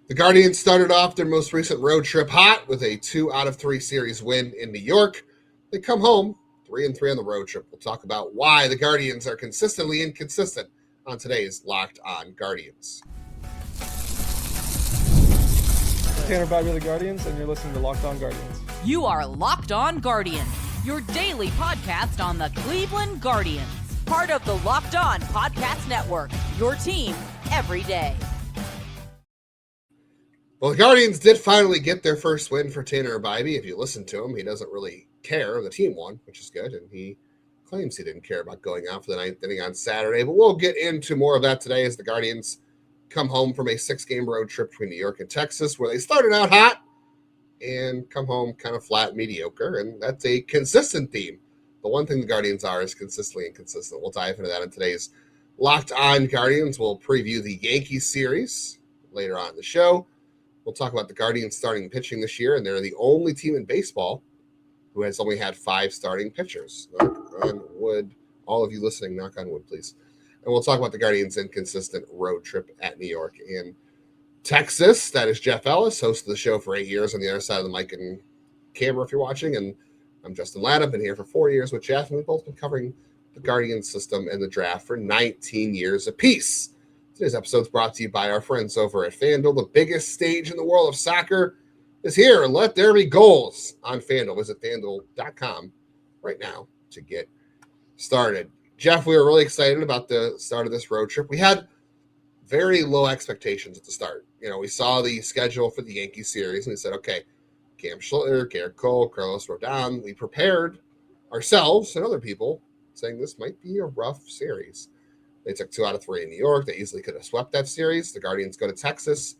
The Guardians started off their most recent road trip hot with a 2 out of 3 series win in New York. They come home 3-3 on the road trip. We'll talk about why the Guardians are consistently inconsistent on today's Locked On Guardians. Tanner Bibee of the Guardians, and you're listening to Locked On Guardians. You are Locked On Guardians, your daily podcast on the Cleveland Guardians. Part of the Locked On Podcast Network, your team every day. Well, the Guardians did finally get their first win for Tanner Bibee. If you listen to him, he doesn't really care. The team won, which is good, and he claims he didn't care about going out for the ninth inning on Saturday. But we'll get into more of that today as the Guardians come home from a 6-game road trip between New York and Texas, where they started out hot and come home kind of flat, mediocre, and that's a consistent theme. The one thing the Guardians are is consistently inconsistent. We'll dive into that in today's Locked On Guardians. We'll preview the Yankees series later on in the show. We'll talk about the Guardians starting pitching this year, and they're the only team in baseball who has only had 5 starting pitchers. Knock on wood. All of you listening, knock on wood, please. And we'll talk about the Guardians' inconsistent road trip at New York and Texas. That is Jeff Ellis, host of the show for 8 years on the other side of the mic and camera if you're watching. And I'm Justin Lada, been here for 4 years with Jeff, and we've both been covering the Guardians system and the draft for 19 years apiece. Today's episode is brought to you by our friends over at FanDuel. The biggest stage in the world of soccer is here, and let there be goals on FanDuel. Visit FanDuel.com right now to get started. Jeff, we were really excited about the start of this road trip. We had very low expectations at the start. You know, we saw the schedule for the Yankees series, and we said, okay, Cam Schlitter, Garrett Cole, Carlos Rodon. We prepared ourselves and other people saying this might be a rough series. They took 2 out of 3 in New York. They easily could have swept that series. The Guardians go to Texas.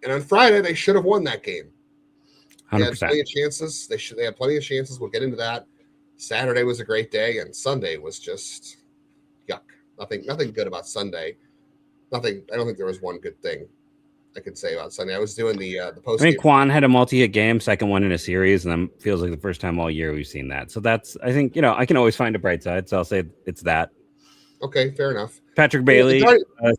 And on Friday, they should have won that game. 100%. They had plenty of chances. They had plenty of chances. We'll get into that. Saturday was a great day, and Sunday was just yuck. Nothing good about Sunday. Nothing. I don't think there was one good thing I could say about Sunday. I was doing the post. I mean, Quan had a multi-hit game, second one in a series, and then feels like the first time all year we've seen that. So that's, I think, I can always find a bright side. So I'll say it's that. Okay, fair enough. Patrick Bailey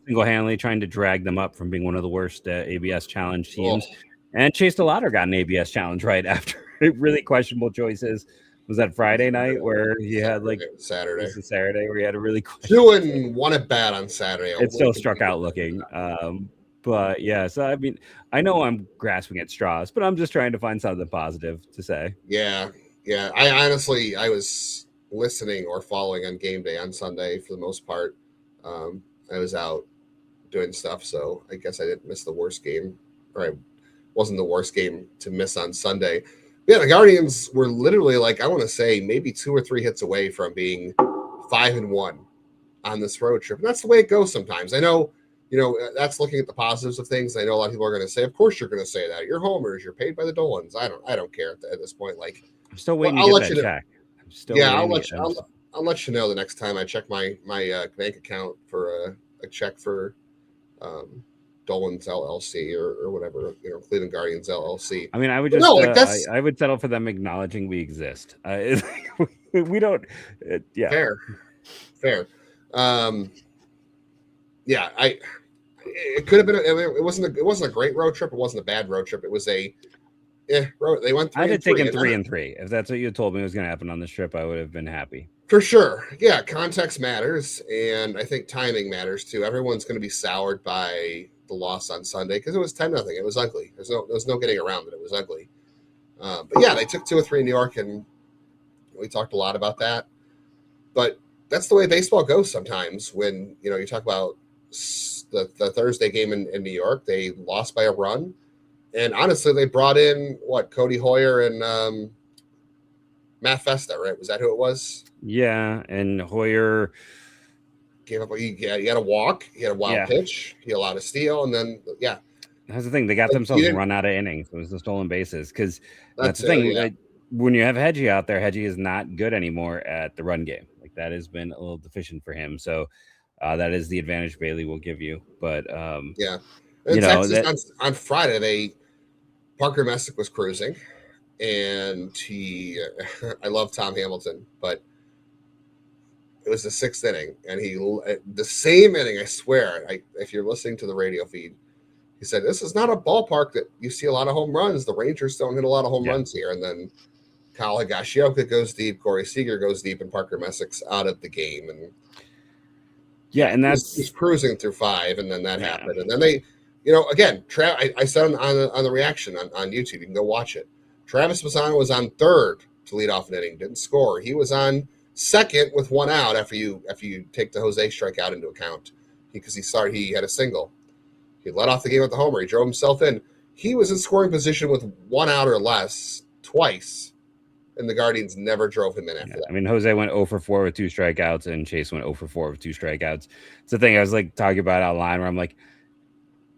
single-handedly trying to drag them up from being one of the worst ABS challenge teams. Oh. And Chase DeLauter got an ABS challenge right after really questionable choices. Was that Friday night where he had Saturday where he had a really 2 and 1 at bat on Saturday. It still struck out looking. But yeah, so I mean, I know I'm grasping at straws, but I'm just trying to find something positive to say. Yeah. I was listening or following on game day on Sunday for the most part. I was out doing stuff, so I guess I didn't miss the worst game, or I wasn't the worst game to miss on Sunday. Yeah, the Guardians were literally I want to say maybe 2 or 3 hits away from being 5-1 on this road trip. And that's the way it goes sometimes. I know, that's looking at the positives of things. I know a lot of people are going to say, of course you're going to say that. You're homers. You're paid by the Dolans. I don't care at this point. I'm still waiting to get that check. I'll let you know the next time I check my bank account for a check for Dolan's LLC or whatever, Cleveland Guardians LLC. I mean, I would just I would settle for them acknowledging we exist. We don't. Yeah, fair. Yeah, it could have been. It wasn't a great road trip. It wasn't a bad road trip. It was a. Road. They went 3-3. I'd have taken 3-3. If that's what you told me was going to happen on this trip, I would have been happy. For sure. Yeah, context matters, and I think timing matters too. Everyone's going to be soured by the loss on Sunday because it was 10-0. It was ugly. There's no getting around it. It was ugly. But yeah, they took 2 or 3 in New York, and we talked a lot about that. But that's the way baseball goes sometimes. When you talk about the Thursday game in New York, they lost by a run. And honestly, they brought in Cody Hoyer and Matt Festa, right? Was that who it was? Yeah, and Hoyer gave up. He had a walk. He had a wild pitch. He allowed a steal, and then that's the thing. They got themselves run out of innings. It was the stolen bases because that's the thing. Yeah. When you have Hedgie out there, Hedgie is not good anymore at the run game. That has been a little deficient for him. So that is the advantage Bailey will give you. But yeah. Texas, on Friday, Parker Messick was cruising, and I love Tom Hamilton, but it was the 6th inning, and the same inning, I swear, if you're listening to the radio feed, He said, this is not a ballpark that you see a lot of home runs. The Rangers don't hit a lot of home runs here. And then Kyle Higashioka goes deep, Corey Seager goes deep, and Parker Messick's out of the game. And and that's he's cruising through 5, and then that happened. And then they, again, I said on the reaction on YouTube, you can go watch it. Travis Bassano was on third to lead off an inning, didn't score. He was on second with 1 out after you take the Jose strikeout into account, because he had a single. He led off the game with the homer. He drove himself in. He was in scoring position with 1 out or less twice, and the Guardians never drove him in after that. I mean, Jose went 0 for 4 with 2 strikeouts, and Chase went 0 for 4 with 2 strikeouts. It's the thing I was like talking about online where I'm like,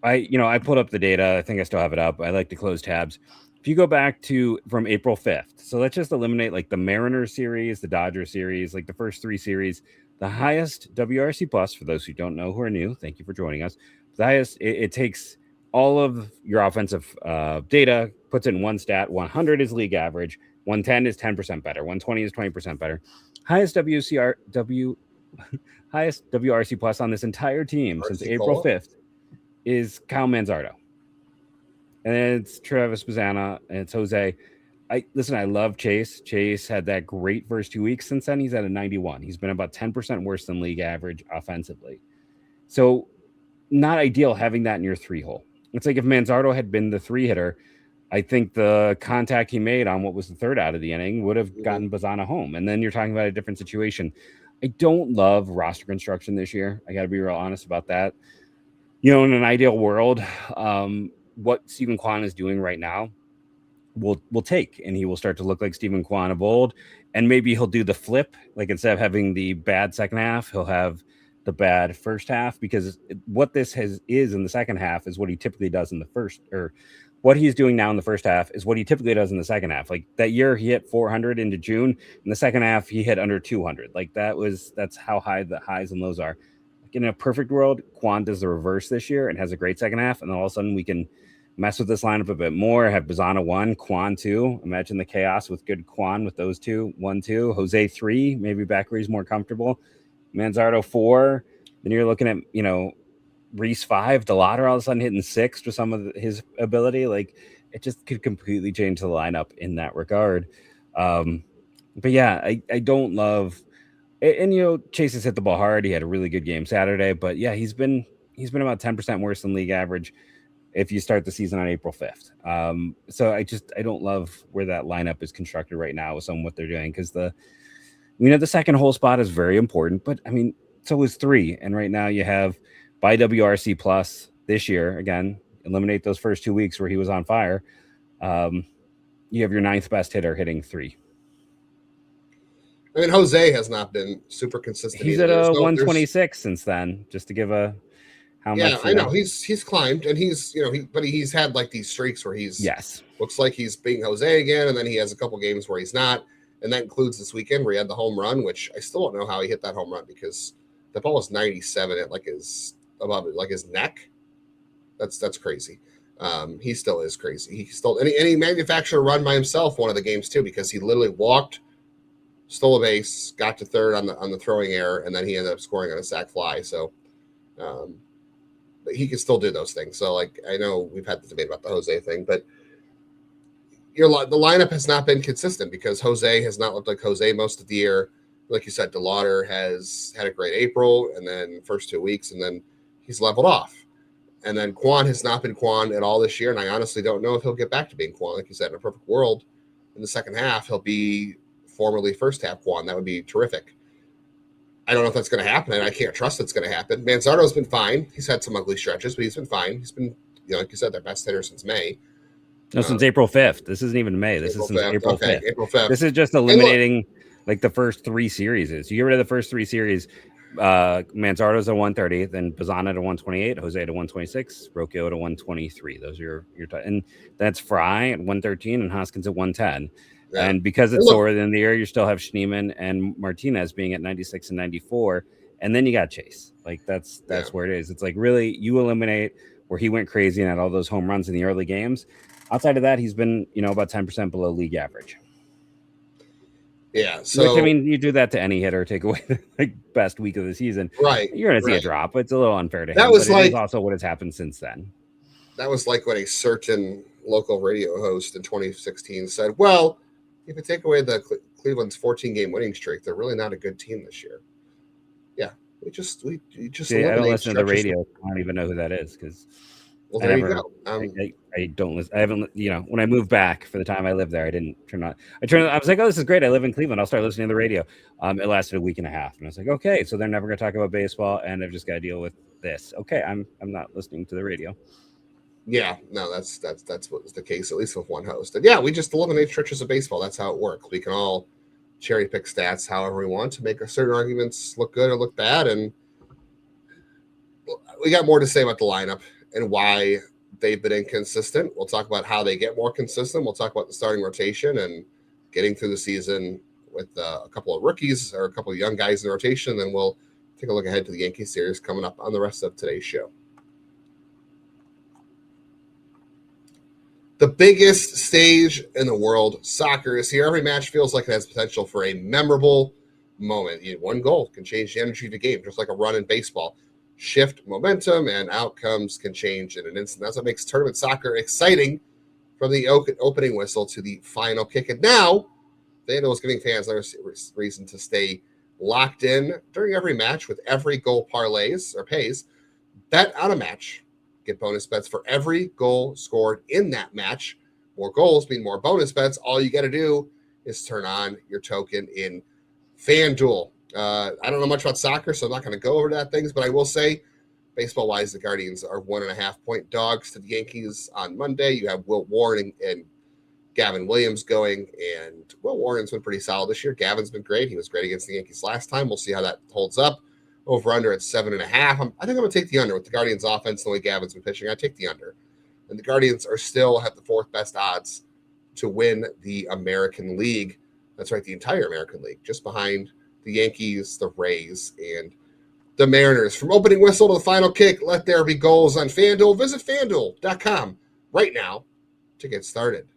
I pulled up the data. I think I still have it up. I like to close tabs. If you go back from April 5th, so let's just eliminate like the Mariners series, the Dodgers series, like the first 3 series, the highest WRC plus, for those who don't know who are new, thank you for joining us. The highest, it takes all of your offensive data, puts it in one stat. 100 is league average. 110 is 10% better. 120 is 20% better. Highest WRC plus on this entire team since April 5th is Kyle Manzardo. And it's Travis Bassano, and it's Jose. I love Chase. Chase had that great first 2 weeks. Since then, he's at a 91. He's been about 10% worse than league average offensively. So not ideal having that in your 3-hole. It's like if Manzardo had been the 3-hitter, I think the contact he made on what was the 3rd out of the inning would have gotten Bassano home. And then you're talking about a different situation. I don't love roster construction this year. I got to be real honest about that. In an ideal world, what Stephen Kwan is doing right now will take, and he will start to look like Stephen Kwan of old. And maybe he'll do the flip, like instead of having the bad second half, he'll have the bad first half, because what this is in the second half is what he typically does in the first, or what he's doing now in the first half is what he typically does in the second half. Like that year he hit 400 into June. In the second half, he hit under 200. Like that's how high the highs and lows are. Like in a perfect world, Kwan does the reverse this year and has a great second half. And then all of a sudden we can mess with this lineup a bit more, have Bassano 1, Kwan 2. Imagine the chaos with good Kwan with those 2, 1, 2, Jose 3, maybe back where he's more comfortable. Manzardo 4. Then you're looking at, Reese 5, DeLauter all of a sudden hitting 6 with some of his ability. Like it just could completely change the lineup in that regard. But yeah, I don't love, and Chase has hit the ball hard. He had a really good game Saturday, but yeah, he's been about 10% worse than league average if you start the season on April 5th. So I don't love where that lineup is constructed right now with what they're doing, because the second hole spot is very important, but I mean, so is 3. And right now you have by WRC plus this year, again, eliminate those first 2 weeks where he was on fire. You have your 9th best hitter hitting 3. I mean, Jose has not been super consistent. He's at a 126 since then, just to give a how much. Yeah, I know he's climbed, and he's but he's had like these streaks where he's looks like he's beating Jose again, and then he has a couple games where he's not, and that includes this weekend where he had the home run, which I still don't know how he hit that home run, because the ball was 97 at above his neck. That's crazy. He still is crazy. He stole any manufactured a run by himself one of the games too, because he literally walked, stole a base, got to third on the throwing error, and then he ended up scoring on a sac fly. So, but he can still do those things. So, like, I know we've had the debate about the Jose thing, but the lineup has not been consistent because Jose has not looked like Jose most of the year. Like you said, DeLauter has had a great April, and then first 2 weeks, and then he's leveled off. And then Kwan has not been Kwan at all this year, and I honestly don't know if he'll get back to being Kwan. Like you said, in a perfect world, in the second half, he'll be formerly first half Kwan. That would be terrific. I don't know if that's going to happen, and I can't trust it's going to happen. Manzardo's been fine. He's had some ugly stretches, but he's been fine. He's been, like you said, their best hitter since May. No, since April 5th. This isn't even May. This is since April 5th. April 5th. This is just eliminating like the first 3 series. You get rid of the first 3 series. Manzardo's at 130, then Bassano to 128, Jose to 126, Rocchio to 123. Those are your and that's Fry at 113 and Hoskins at 110. Yeah. And because it's lower than the year, you still have Schneemann and Martinez being at 96 and 94, and then you got Chase. Like that's where it is. It's like really you eliminate where he went crazy and had all those home runs in the early games. Outside of that, he's been about 10% below league average. Yeah, so which, I mean, you do that to any hitter, take away the best week of the season, right? You're going to see a drop. It's a little unfair to him. That was but it is also what has happened since then. that was like when a certain local radio host in 2016 said, well, if you take away the Cleveland's 14-game winning streak, they're really not a good team this year. Yeah, we just See, I don't listen to the radio. I don't even know who that is because there you go. I don't listen. I haven't, when I moved back for the time I lived there, I didn't turn on. I was like, oh, this is great. I live in Cleveland. I'll start listening to the radio. It lasted a week and a half, and I was like, okay, so they're never going to talk about baseball, and I've just got to deal with this. Okay, I'm not listening to the radio. Yeah, no, that's what was the case, at least with one host. And yeah, we just eliminate stretches of baseball. That's how it works. We can all cherry pick stats however we want to make certain arguments look good or look bad. And we got more to say about the lineup and why they've been inconsistent. We'll talk about how they get more consistent. We'll talk about the starting rotation and getting through the season with a couple of rookies or a couple of young guys in the rotation. Then we'll take a look ahead to the Yankees series coming up on the rest of today's show. The biggest stage in the world, soccer, is here. Every match feels like it has potential for a memorable moment. One goal can change the energy of the game, just like a run in baseball. Shift momentum, and outcomes can change in an instant. That's what makes tournament soccer exciting, from the opening whistle to the final kick. And now, FanDuel is giving fans another reason to stay locked in during every match with every goal parlays or pays. Bet on a match. Get bonus bets for every goal scored in that match. More goals mean more bonus bets. All you got to do is turn on your token in FanDuel. I don't know much about soccer, so I'm not going to go over that things, but I will say, baseball-wise, the Guardians are 1.5-point dogs to the Yankees on Monday. You have Will Warren and Gavin Williams going, and Will Warren's been pretty solid this year. Gavin's been great. He was great against the Yankees last time. We'll see how that holds up. Over under at 7.5. I think I'm going to take the under with the Guardians offense, the way Gavin's been pitching. I take the under. And the Guardians are still have the fourth best odds to win the American League. That's right, the entire American League, just behind the Yankees, the Rays, and the Mariners. From opening whistle to the final kick, let there be goals on FanDuel. Visit FanDuel.com right now to get started.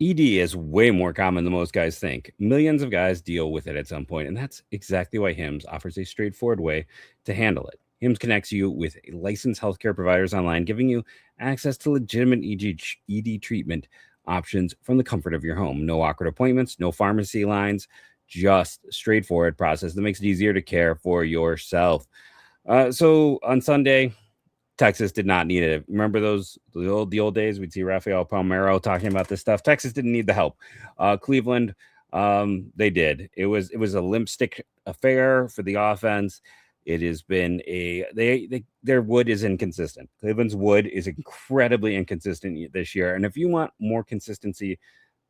ED is way more common than most guys think. Millions of guys deal with it at some point, and that's exactly why HIMS offers a straightforward way to handle it. HIMS connects you with licensed healthcare providers online, giving you access to legitimate ED treatment options from the comfort of your home. No awkward appointments, no pharmacy lines, just straightforward process that makes it easier to care for yourself. So on Sunday, Texas did not need it. Remember the old days? We'd see Rafael Palmeiro talking about this stuff. Texas didn't need the help. Cleveland, they did. It was a limp stick affair for the offense. It has been their wood is inconsistent. Cleveland's wood is incredibly inconsistent this year. And if you want more consistency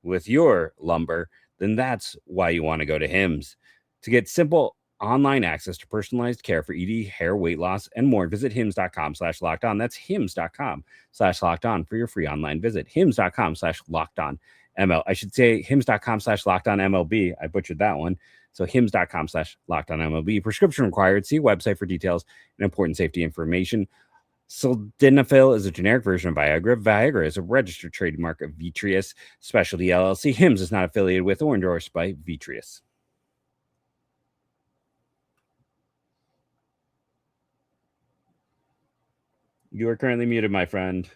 with your lumber, then that's why you want to go to HIMS. To get simple online access to personalized care for ED, hair, weight loss, and more, visit hims.com/lockedon. That's hims.com/lockedon for your free online visit. hims.com/lockedon. ML. I should say hims.com/lockedon MLB. I butchered that one. So hims.com/lockedon MLB. Prescription required. See website for details and important safety information. Sildenafil is a generic version of Viagra. Viagra is a registered trademark of Viatris Specialty LLC. HIMS is not affiliated with or endorsed by Viatris. You are currently muted, my friend.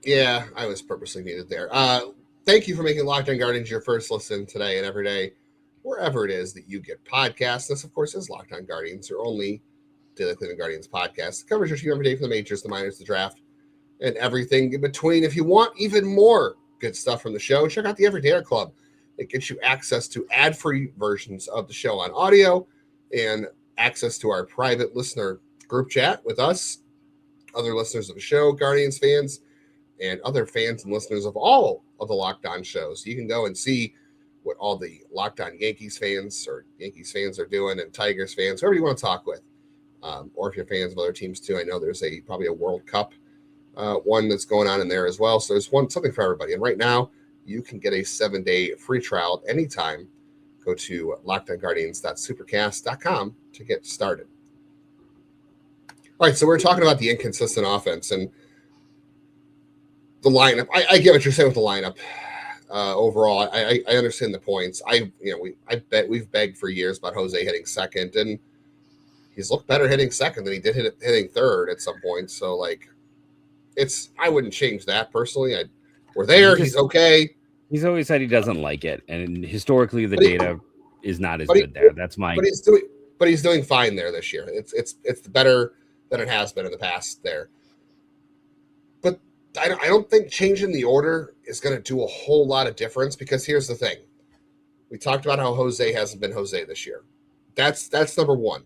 Yeah, I was purposely muted there. Thank you for making Locked On Guardians your first listen today and every day, wherever it is that you get podcasts. This, of course, is Locked On Guardians, your only daily Cleveland Guardians podcast. It covers your team every day from the majors, the minors, the draft, and everything in between. If you want even more good stuff from the show, check out the Everydayer Club. It gets you access to ad-free versions of the show on audio and access to our private listener group chat with us, other listeners of the show, Guardians fans, and other fans and listeners of all of the Locked On shows. You can go and see what all the Locked On Yankees fans or Yankees fans are doing, and Tigers fans, whoever you want to talk with. Or if you're fans of other teams too, I know there's probably a World Cup one that's going on in there as well. So there's something for everybody. And right now, you can get a 7-day free trial anytime. Go to lockedonguardians.supercast.com to get started. All right, so we're talking about the inconsistent offense and the lineup. I get what you're saying with the lineup. Overall, I understand the points. We've begged for years about Jose hitting second, and he's looked better hitting second than he did hitting third at some point. So like, I wouldn't change that personally. We're there. He's okay. He's always said he doesn't like it, and historically the data is not as good there. That's my. But he's doing fine there this year. It's better than it has been in the past there. But I don't think changing the order is going to do a whole lot of difference, because here's the thing. We talked about how Jose hasn't been Jose this year. That's number one.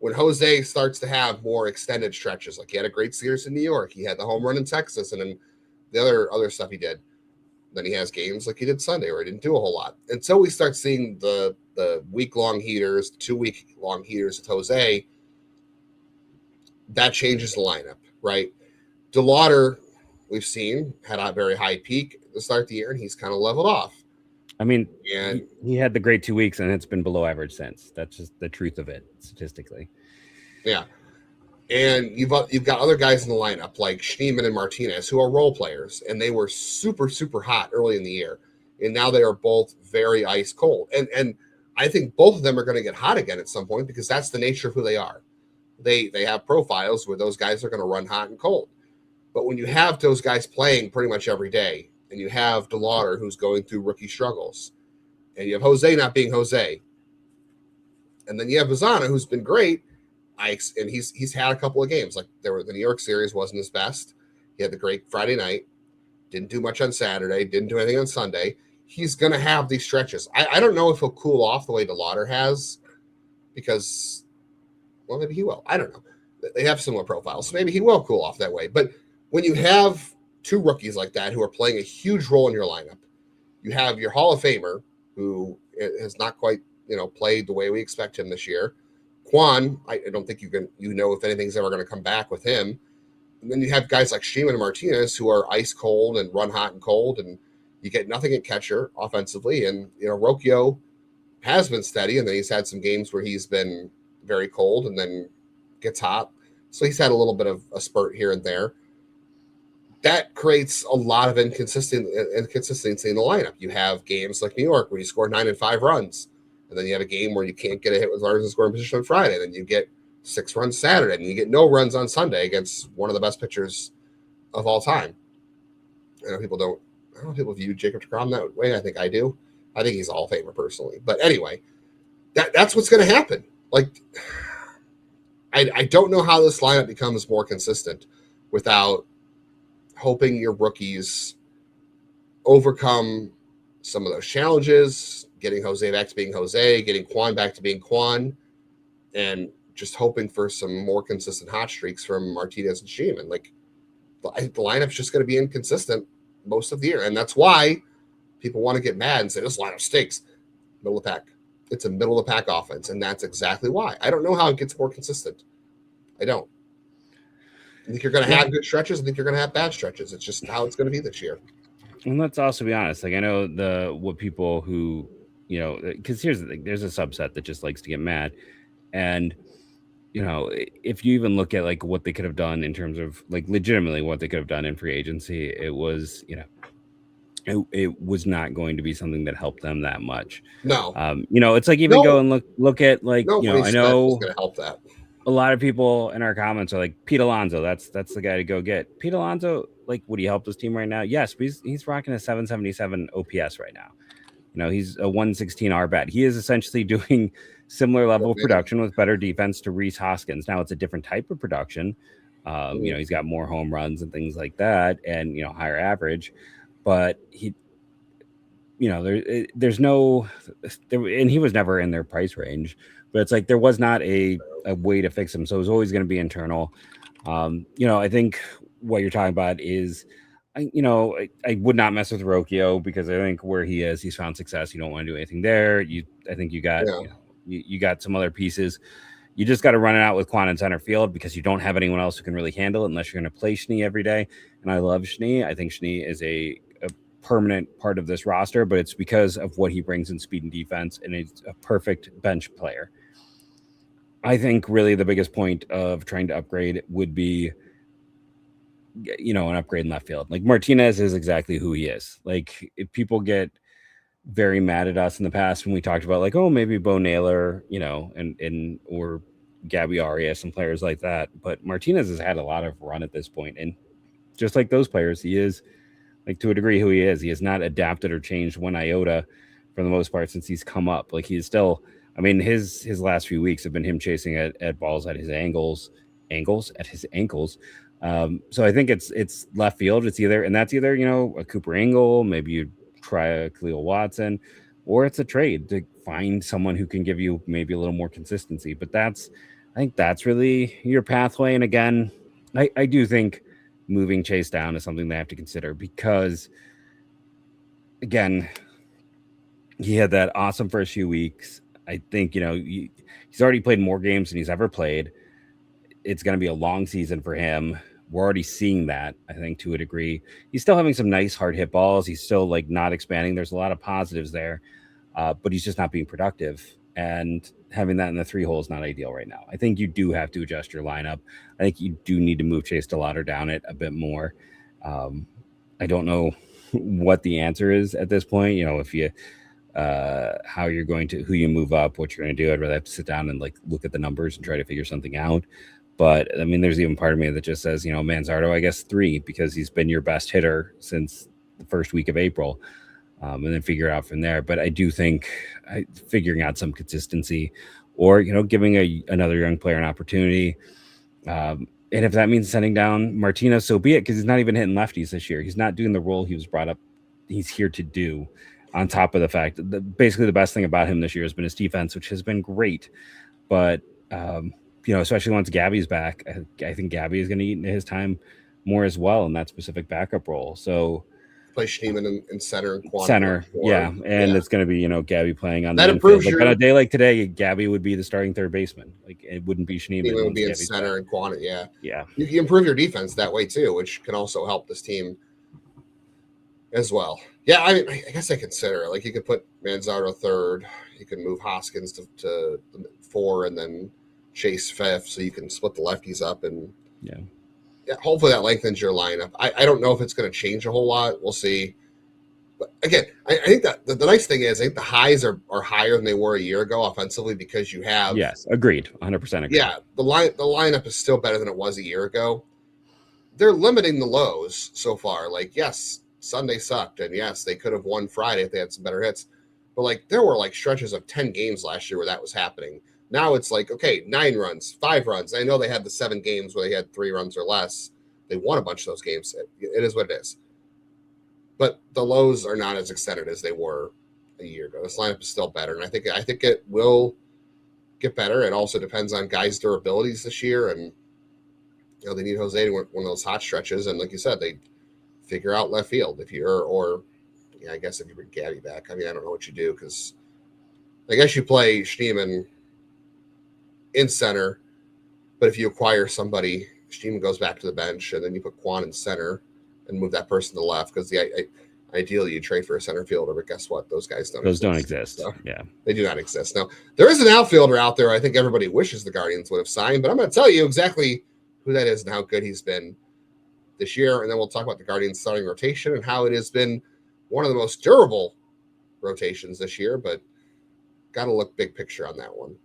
When Jose starts to have more extended stretches, like he had a great series in New York, he had the home run in Texas, and then the other stuff he did. Then he has games like he did Sunday where he didn't do a whole lot. Until we start seeing the week-long heaters, 2-week-long heaters with Jose, that changes the lineup, right? DeLauter, we've seen, had a very high peak at the start of the year, and he's kind of leveled off. I mean, he had the great 2 weeks, and it's been below average since. That's just the truth of it, statistically. Yeah. And you've got other guys in the lineup like Schneemann and Martinez, who are role players, and they were super, super hot early in the year. And now they are both very ice cold. And I think both of them are going to get hot again at some point, because that's the nature of who they are. They have profiles where those guys are going to run hot and cold. But when you have those guys playing pretty much every day, and you have DeLauter, who's going through rookie struggles, and you have Jose not being Jose, and then you have Bazana, who's been great, and he's had a couple of games. Like the New York series wasn't his best. He had the great Friday night, didn't do much on Saturday, didn't do anything on Sunday. He's going to have these stretches. I don't know if he'll cool off the way DeLauter has, because, well, maybe he will. I don't know. They have similar profiles, so maybe he will cool off that way. But when you have two rookies like that who are playing a huge role in your lineup, you have your Hall of Famer, who has not quite played the way we expect him this year. Quan, I don't think you know if anything's ever going to come back with him. And then you have guys like Schneemann and Martinez, who are ice cold and run hot and cold, and you get nothing at catcher offensively. And Rocchio has been steady, and then he's had some games where he's been very cold and then gets hot. So he's had a little bit of a spurt here and there. That creates a lot of inconsistency in the lineup. You have games like New York where you score 9 and 5 runs, and then you have a game where you can't get a hit with runners in scoring position on Friday. Then you get 6 runs Saturday, and you get no runs on Sunday against one of the best pitchers of all time. I don't know if people view Jacob deGrom that way. I think I do. I think he's a Hall of Famer personally. But anyway, that's what's going to happen. Like, I don't know how this lineup becomes more consistent without hoping your rookies overcome some of those challenges, getting Jose back to being Jose, getting Quan back to being Quan, and just hoping for some more consistent hot streaks from Martinez and Schneemann. Like, the lineup's just going to be inconsistent most of the year. And that's why people want to get mad and say, this lineup stinks. Middle of the pack. It's a middle of the pack offense. And that's exactly why. I don't know how it gets more consistent. I don't. I think you're going to have good stretches. I think you're going to have bad stretches. It's just how it's going to be this year. And let's also be honest. Like, I know what people who, because here's the thing, there's a subset that just likes to get mad. And, if you even look at like what they could have done in terms of like legitimately what they could have done in free agency, it was, it was not going to be something that helped them that much. No. It's like even go and look at like, I know going to help that. A lot of people in our comments are like, Pete Alonso, that's the guy to go get. Pete Alonso, like, would he help this team right now? Yes, but he's rocking a 777 OPS right now. He's a 116 RBAT. He is essentially doing similar level of production with better defense to Rhys Hoskins. Now it's a different type of production. He's got more home runs and things like that, and higher average. But there's no, and he was never in their price range. But it's like there was not a way to fix him. So it was always going to be internal. I think what you're talking about is, I would not mess with Rocchio, because I think where he is, he's found success. You don't want to do anything there. I think you got you got some other pieces. You just got to run it out with Quan in center field, because you don't have anyone else who can really handle it unless you're going to play Schnee every day. And I love Schnee. I think Schnee is a permanent part of this roster, but it's because of what he brings in speed and defense, and he's a perfect bench player. I think really the biggest point of trying to upgrade would be, an upgrade in left field. Like, Martinez is exactly who he is. Like, if people get very mad at us in the past when we talked about like, oh, maybe Bo Naylor, or Gabby Arias and players like that. But Martinez has had a lot of run at this point, and just like those players, he is, like, to a degree, who he is. He has not adapted or changed one iota for the most part since he's come up. Like, he's still, I mean, his last few weeks have been him chasing at balls at his ankles. So I think it's left field. It's either, and that's either, a Cooper Engel, maybe you try a Khalil Watson, or it's a trade to find someone who can give you maybe a little more consistency. But I think that's really your pathway. And again, I do think moving Chase down is something they have to consider because, again, he had that awesome first few weeks. I think, he's already played more games than he's ever played. It's going to be a long season for him. We're already seeing that, I think, to a degree. He's still having some nice hard hit balls. He's still not expanding. There's a lot of positives there, but he's just not being productive. And having that in the 3 hole is not ideal right now. I think you do have to adjust your lineup. I think you do need to move Chase DeLauter down it a bit more. I don't know what the answer is at this point. If you how you're going to, who you move up, what you're going to do. I'd rather have to sit down and look at the numbers and try to figure something out. But I mean, there's even part of me that just says, Manzardo, I guess 3, because he's been your best hitter since the first week of April, and then figure out from there. But I do think figuring out some consistency, or giving another young player an opportunity. And if that means sending down Martinez, so be it, because he's not even hitting lefties this year. He's not doing the role he was brought up, he's here to do. On top of the fact that basically the best thing about him this year has been his defense, which has been great. But especially once Gabby's back, I think Gabby is going to eat into his time more as well in that specific backup role. So play Schneemann in center and Quan. It's going to be Gabby playing on that the improves infield. On a day like today, Gabby would be the starting third baseman. It wouldn't be Schneemann. Schneemann would be in center and Quan. Yeah. You can improve your defense that way too, which can also help this team as well. Yeah, I mean, I guess I consider it. You could put Manzardo third. You can move Hoskins to 4 and then Chase 5th, so you can split the lefties up. And hopefully that lengthens your lineup. I don't know if it's going to change a whole lot. We'll see. But again, I think that the nice thing is I think the highs are higher than they were a year ago offensively because you have. Yes, agreed. 100% agreed. Yeah, the lineup is still better than it was a year ago. They're limiting the lows so far. Yes, Sunday sucked, and yes, they could have won Friday if they had some better hits. But there were stretches of 10 games last year where that was happening. Now it's okay, 9 runs, 5 runs. I know they had the 7 games where they had 3 runs or less. They won a bunch of those games. It is what it is. But the lows are not as extended as they were a year ago. This lineup is still better, and I think it will get better. It also depends on guys' durabilities this year, and they need Jose to win one of those hot stretches. And like you said, they figure out left field I guess if you bring Gabby back. I mean, I don't know what you do because I guess you play Schneemann in center, but if you acquire somebody, Schneemann goes back to the bench, and then you put Quan in center and move that person to the left because ideally you trade for a center fielder, but guess what? Those guys don't exist. So yeah, they do not exist. Now, there is an outfielder out there I think everybody wishes the Guardians would have signed, but I'm going to tell you exactly who that is and how good he's been this year, and then we'll talk about the Guardians starting rotation and how it has been one of the most durable rotations this year, but got to look big picture on that one.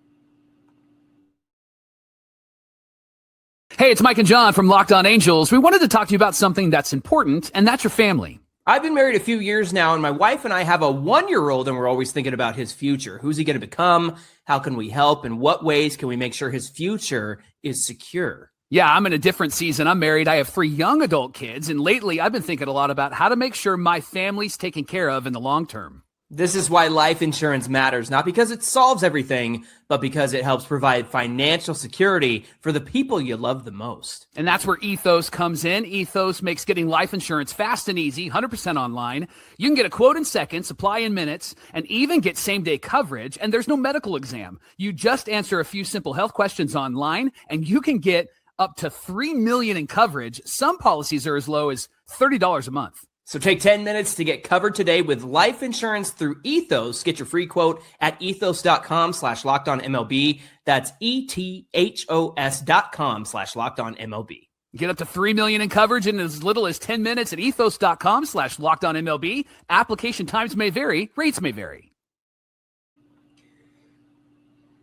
Hey, it's Mike and John from Locked On Angels. We wanted to talk to you about something that's important, and that's your family. I've been married a few years now, and my wife and I have a 1-year-old, and we're always thinking about his future. Who's he going to become? How can we help? And what ways can we make sure his future is secure? Yeah, I'm in a different season. I'm married. I have 3 young adult kids, and lately I've been thinking a lot about how to make sure my family's taken care of in the long term. This is why life insurance matters, not because it solves everything, but because it helps provide financial security for the people you love the most. And that's where Ethos comes in. Ethos makes getting life insurance fast and easy, 100% online. You can get a quote in seconds, apply in minutes, and even get same-day coverage, and there's no medical exam. You just answer a few simple health questions online, and you can get up to $3 million in coverage. Some policies are as low as $30 a month. So take 10 minutes to get covered today with life insurance through Ethos. Get your free quote at ethos.com/lockedonmlb. That's ethos.com/lockedonmlb. Get up to $3 million in coverage in as little as 10 minutes at ethos.com/lockedonmlb. Application times may vary. Rates may vary.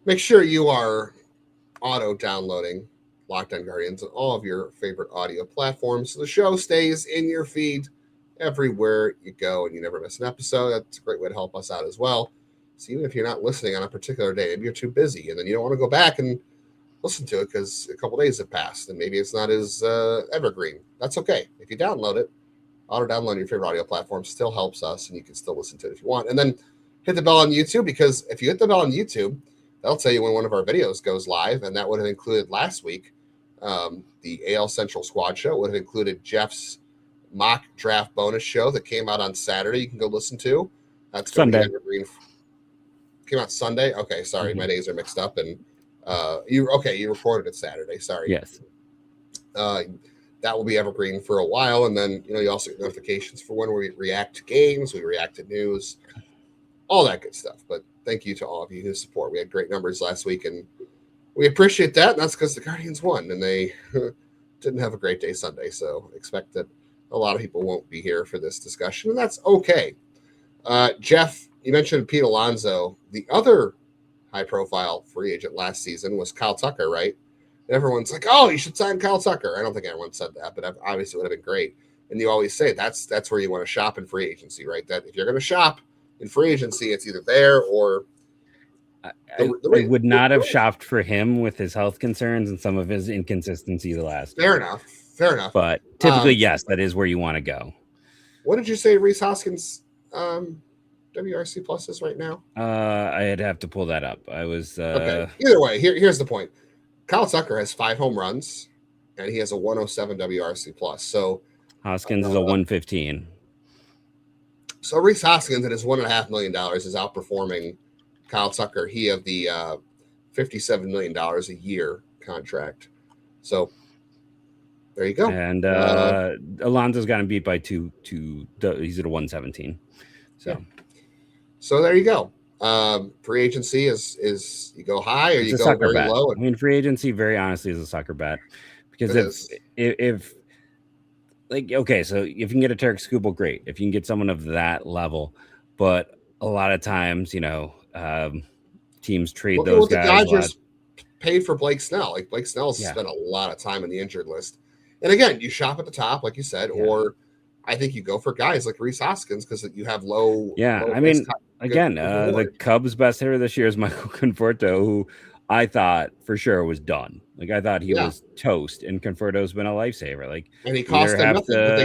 Make sure you are auto-downloading Locked On Guardians on all of your favorite audio platforms. So the show stays in your feed everywhere you go, and you never miss an episode. That's a great way to help us out as well. So even if you're not listening on a particular day, maybe you're too busy, and then you don't want to go back and listen to it because a couple days have passed, and maybe it's not as evergreen. That's okay. If you download it, auto-download your favorite audio platform still helps us, and you can still listen to it if you want. And then hit the bell on YouTube, because if you hit the bell on YouTube, that'll tell you when one of our videos goes live, and that would have included last week. The AL Central Squad Show would have included Jeff's mock draft bonus show that came out on Saturday. You can go listen to. That's Sunday. Evergreen. Came out Sunday. Okay, sorry, my days are mixed up. And you recorded it Saturday. Sorry. Yes. That will be evergreen for a while, and then you also get notifications for when we react to games, we react to news, all that good stuff. But thank you to all of you who support. We had great numbers last week, and we appreciate that. And that's because the Guardians won, and they didn't have a great day Sunday. So expect that a lot of people won't be here for this discussion, and that's okay. Jeff, you mentioned Pete Alonso. The other high-profile free agent last season was Kyle Tucker, right? And everyone's like, "Oh, you should sign Kyle Tucker." I don't think anyone said that, but obviously it would have been great. And you always say that's where you want to shop in free agency, right? That if you're going to shop in free agency, it's either there or. I would not have shopped for him with his health concerns and some of his inconsistency the last. Fair enough. But typically, yes, that is where you want to go. What did you say Rhys Hoskins WRC plus is right now? I'd have to pull that up. I was okay. Either way, here's the point. Kyle Tucker has 5 home runs, and he has a 107 WRC plus. So Hoskins is a 115. So Rhys Hoskins at his $1.5 million is outperforming Kyle Tucker. He have the $57 million a year contract. So there you go. And Alonso's gotten beat by two. He's at a 117. So there you go. Free agency is you go high or you go very bet. low. I mean, free agency, very honestly, is a sucker bet, because if like, okay, so if you can get a Tarek Skubal, great. If you can get someone of that level, but a lot of times, teams trade those guys. The Dodgers paid for Blake Snell. Like Blake Snell's spent a lot of time in the injured list. And again, you shop at the top, like you said, or I think you go for guys like Rhys Hoskins because you have low. Yeah, I mean, again, the Cubs' best hitter this year is Michael Conforto, who I thought for sure was done. Like, I thought he was toast, and Conforto's been a lifesaver. Like, and he cost them nothing. But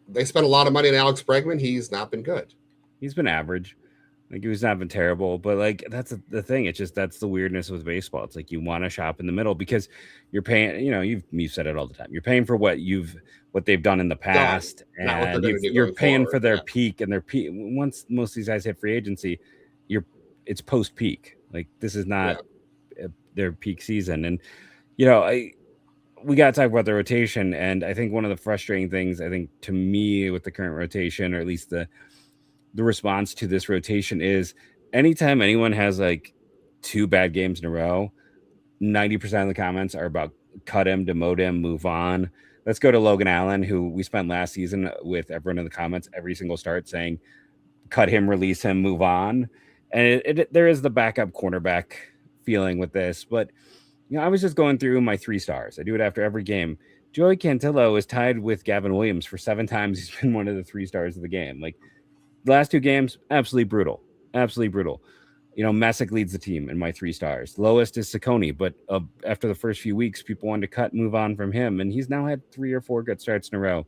they spent a lot of money on Alex Bregman. He's not been good. He's been average. Like, he's not been terrible, but like that's the thing. It's just that's the weirdness with baseball. It's like you want to shop in the middle because you're paying. You've said it all the time. You're paying for what they've done in the past, and you're paying for their peak and their peak. Once most of these guys hit free agency, it's post peak. Like, this is not their peak season, and we got to talk about the rotation. And I think one of the frustrating things, I think, to me with the current rotation, or at least the response to this rotation, is anytime anyone has like 2 bad games in a row, 90% of the comments are about cut him, demote him, move on. Let's go to Logan Allen, who we spent last season with everyone in the comments every single start saying cut him, release him, move on. And there is the backup cornerback feeling with this, but I was just going through my 3 stars. I do it after every game. Joey Cantillo is tied with Gavin Williams for 7 times. He's been one of the 3 stars of the game. Like, the last 2 games, absolutely brutal. Messick leads the team in my 3 stars. Lowest is Cecconi, but after the first few weeks, people wanted to cut and move on from him, and he's now had 3 or 4 good starts in a row.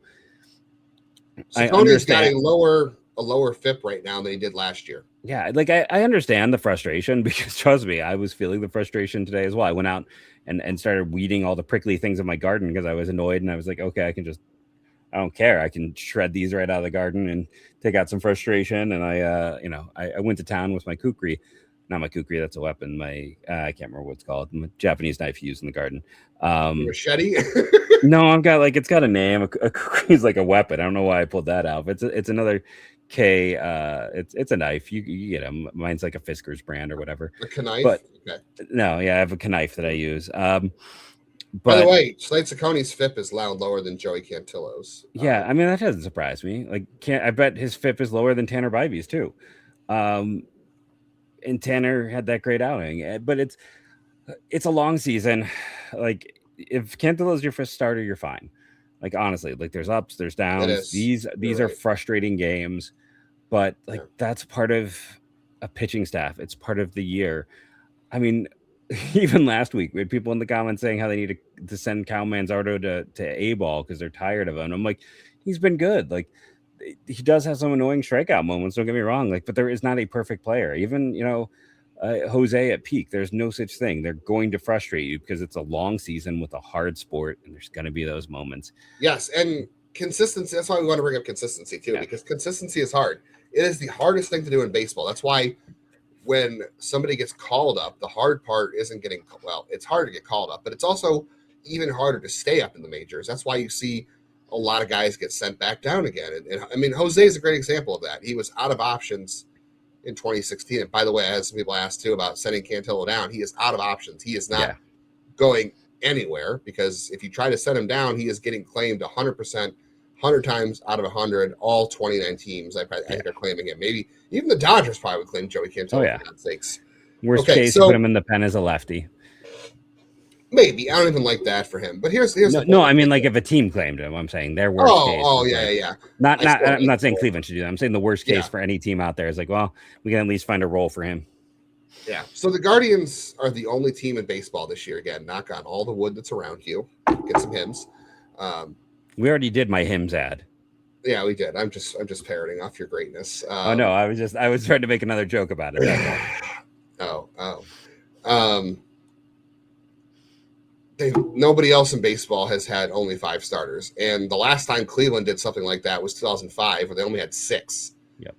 Cecconi's got a lower FIP right now than he did last year. Yeah, like I understand the frustration, because trust me, I was feeling the frustration today as well. I went out and started weeding all the prickly things in my garden because I was annoyed, and I was like, okay, I don't care. I can shred these right out of the garden and take out some frustration. And I went to town with my kukri. Not my kukri, that's a weapon. I can't remember what it's called. My Japanese knife used in the garden. Machete? No, it's got a name. A kukri is like a weapon. I don't know why I pulled that out. It's another K. It's a knife. You get them. Mine's like a Fisker's brand or whatever. A knife? But okay. No, yeah, I have a knife that I use. By the way, Slade Cecconi's FIP is lower than Joey Cantillo's. Yeah, I mean, that doesn't surprise me. Like, I bet his FIP is lower than Tanner Bibee's too. And Tanner had that great outing, but It's a long season. Like, if Cantillo's your first starter, you're fine. Like, honestly, like, there's ups, there's downs. These are frustrating games, but like that's part of a pitching staff. It's part of the year. I mean, even last week we had people in the comments saying how they need to send Cal Manzardo to A-ball because they're tired of him. I'm like, he's been good. Like, he does have some annoying strikeout moments, don't get me wrong. Like, but there is not a perfect player. Even, Jose at peak, there's no such thing. They're going to frustrate you because it's a long season with a hard sport, and there's going to be those moments. Yes, and consistency. That's why we want to bring up consistency too, because consistency is hard. It is the hardest thing to do in baseball. That's why when somebody gets called up, the hard part isn't getting it's hard to get called up, but it's also even harder to stay up in the majors. That's why you see a lot of guys get sent back down again. And I mean, Jose is a great example of that. He was out of options in 2016. And by the way, I had some people ask too about sending Cantillo down. He is out of options. He is not going anywhere, because if you try to set him down, he is getting claimed 100%, 100 times out of 100. All 29 teams, I think, are claiming him. Maybe even the Dodgers probably would claim Joey Cantillo, for God's sakes. Worst case, put him in the pen as a lefty. Maybe. I don't even like that for him. But here's no, I mean, like, if a team claimed him, I'm saying their worst case. Yeah. I'm not saying Cleveland should do that. I'm saying the worst case for any team out there is like, well, we can at least find a role for him. Yeah. So the Guardians are the only team in baseball this year. Again, knock on all the wood that's around you. Get some hymns. We already did my hymns ad. Yeah, we did. I'm just parroting off your greatness. No, I was trying to make another joke about it. Nobody else in baseball has had only 5 starters, and the last time Cleveland did something like that was 2005, where they only had 6. Yep.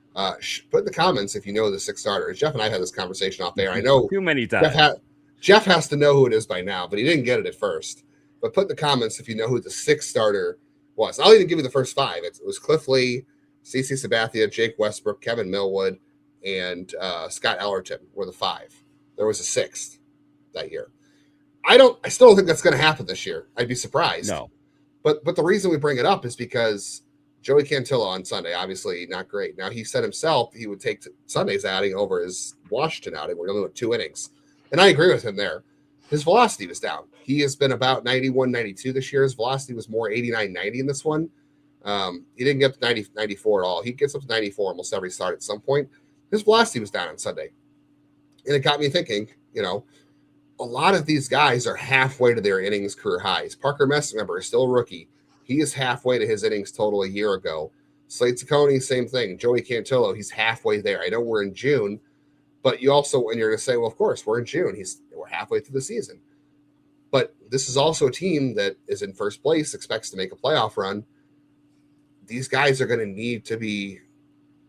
Put in the comments if you know the 6 starters. Jeff and I had this conversation off there. I know too many times. Jeff has to know who it is by now, but he didn't get it at first. But put in the comments if you know who the 6th starter was. I'll even give you the first 5. It was Cliff Lee, CC Sabathia, Jake Westbrook, Kevin Millwood, and Scott Ellerton were the 5. There was a 6th that year. I still don't think that's going to happen this year. I'd be surprised. No. But the reason we bring it up is because Joey Cantillo on Sunday, obviously not great. Now, he said himself he would take Sunday's outing over his Washington outing. We're only with 2 innings. And I agree with him there. His velocity was down. He has been about 91, 92 this year. His velocity was more 89, 90 in this one. He didn't get to 90, 94 at all. He gets up to 94 almost every start at some point. His velocity was down on Sunday. And it got me thinking, a lot of these guys are halfway to their innings career highs. Parker Messick, remember, is still a rookie. He is halfway to his innings total a year ago. Slade Cecconi, same thing. Joey Cantillo, he's halfway there. I know we're in June, but you also, when you're going to say, well, of course, we're in June. We're halfway through the season. But this is also a team that is in first place, expects to make a playoff run. These guys are going to need to be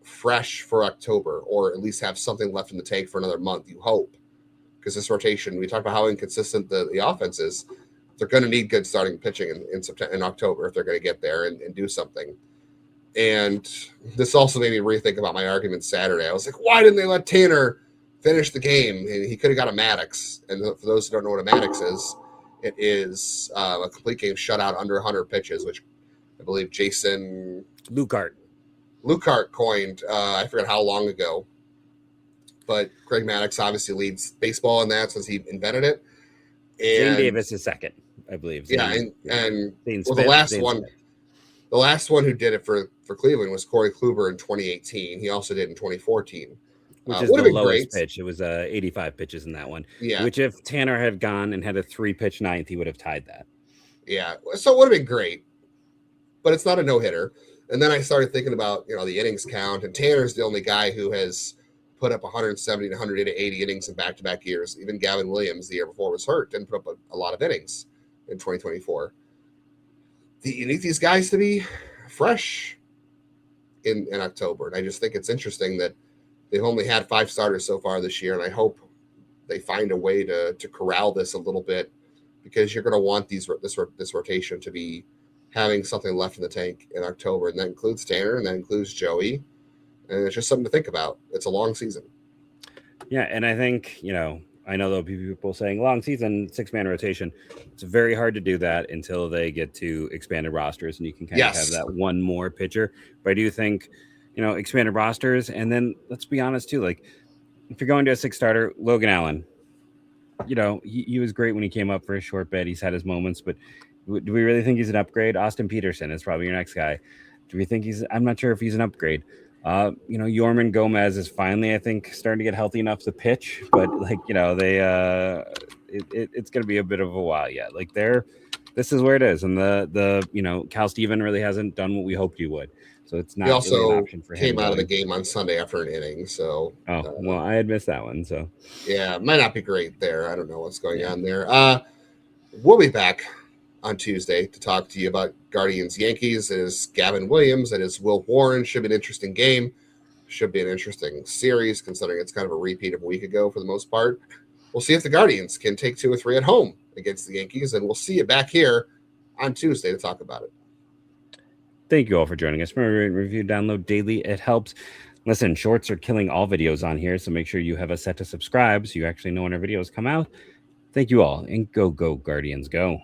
fresh for October, or at least have something left in the tank for another month, you hope. Because this rotation, we talk about how inconsistent the offense is. They're going to need good starting pitching in September, in October, if they're going to get there and do something. And this also made me rethink about my argument Saturday. I was like, why didn't they let Tanner finish the game? And he could have got a Maddux. And for those who don't know what a Maddux is, it is a complete game shutout under 100 pitches, which I believe Jason Lucart coined. I forget how long ago. But Craig Maddux obviously leads baseball in that since he invented it. And Zane Davis is second, I believe. The last one who did it for Cleveland was Corey Kluber in 2018. He also did in 2014. Which is the lowest pitch. It was 85 pitches in that one. Yeah. Which if Tanner had gone and had a 3-pitch ninth, he would have tied that. Yeah. So it would have been great. But it's not a no-hitter. And then I started thinking about, the innings count. And Tanner's the only guy who has put up 170 to 180 innings in back-to-back years. Even Gavin Williams, the year before, was hurt, didn't put up a lot of innings in 2024. You need these guys to be fresh in October. And I just think it's interesting that they've only had 5 starters so far this year, and I hope they find a way to corral this a little bit, because you're going to want this rotation to be having something left in the tank in October, and that includes Tanner, and that includes Joey. And it's just something to think about. It's a long season. Yeah, and I think, I know there'll be people saying long season, 6-man rotation. It's very hard to do that until they get to expanded rosters, and you can kind of have that one more pitcher. But I do think, expanded rosters, and then let's be honest too, like if you're going to a 6 starter, Logan Allen, he was great when he came up for a short bit. He's had his moments, but do we really think he's an upgrade? Austin Peterson is probably your next guy. Do we think I'm not sure if he's an upgrade. Yorman Gomez is finally, I think, starting to get healthy enough to pitch, but it's going to be a bit of a while yet. This is where it is. And Cal Steven really hasn't done what we hoped he would. So it's not he also really an option for him. Came out of the game on Sunday after an inning. So, I had missed that one. So, yeah, it might not be great there. I don't know what's going on there. We'll be back on Tuesday to talk to you about Guardians Yankees. It is Gavin Williams. It is Will Warren. Should be an interesting game. Should be an interesting series, considering it's kind of a repeat of a week ago for the most part. We'll see if the Guardians can take 2 or 3 at home against the Yankees, and we'll see you back here on Tuesday to talk about it. Thank you all for joining us. Remember, review, download daily. It helps. Listen, shorts are killing all videos on here, so make sure you have us set to subscribe so you actually know when our videos come out. Thank you all, and go Guardians, go.